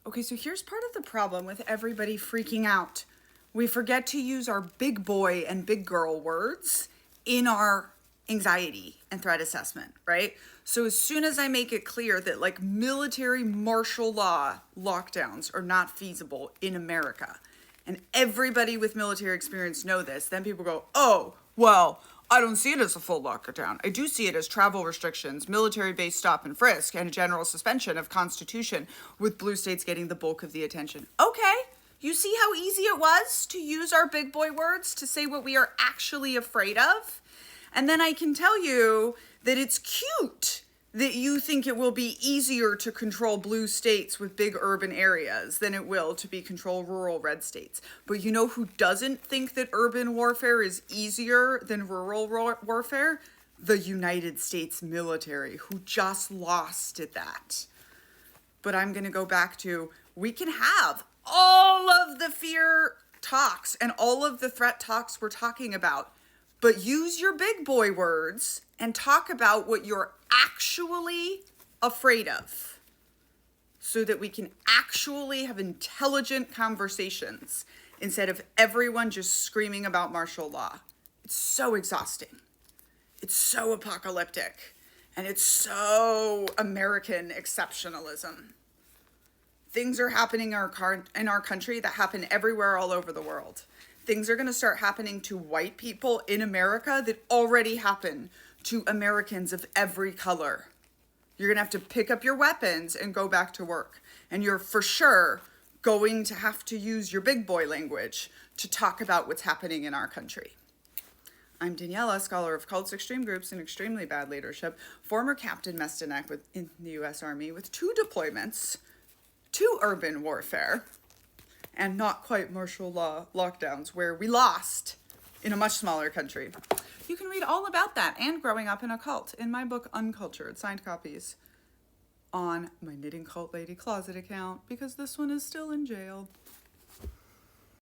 Okay, so here's part of the problem with everybody freaking out. We forget to use our big boy and big girl words in our anxiety and threat assessment, right? So as soon as I make it clear that like military martial law lockdowns are not feasible in America, and everybody with military experience know this, then people go, oh, well, I don't see it as a full lockdown. I do see it as travel restrictions, military-based stop and frisk, and a general suspension of Constitution, with blue states getting the bulk of the attention. Okay, you see how easy it was to use our big boy words to say what we are actually afraid of? And then I can tell you that it's cute that you think it will be easier to control blue states with big urban areas than it will to control rural red states. But you know who doesn't think that urban warfare is easier than rural warfare? The United States military, who just lost at that. But I'm going to go back to, we can have all of the fear talks and all of the threat talks we're talking about, but use your big boy words and talk about what you're actually afraid of so that we can actually have intelligent conversations instead of everyone just screaming about martial law. It's so exhausting. It's so apocalyptic. And it's so American exceptionalism. Things are happening in our country that happen everywhere all over the world. Things are going to start happening to white people in America that already happen to Americans of every color. You're going to have to pick up your weapons and go back to work. And you're for sure going to have to use your big boy language to talk about what's happening in our country. I'm Daniela, scholar of cults, extreme groups, and extremely bad leadership, former Captain Mestenek in the U.S. Army with 2 deployments to urban warfare, and not quite martial law lockdowns where we lost in a much smaller country. You can read all about that and growing up in a cult in my book Uncultured, signed copies, on my Knitting Cult Lady Closet account, because this one is still in jail.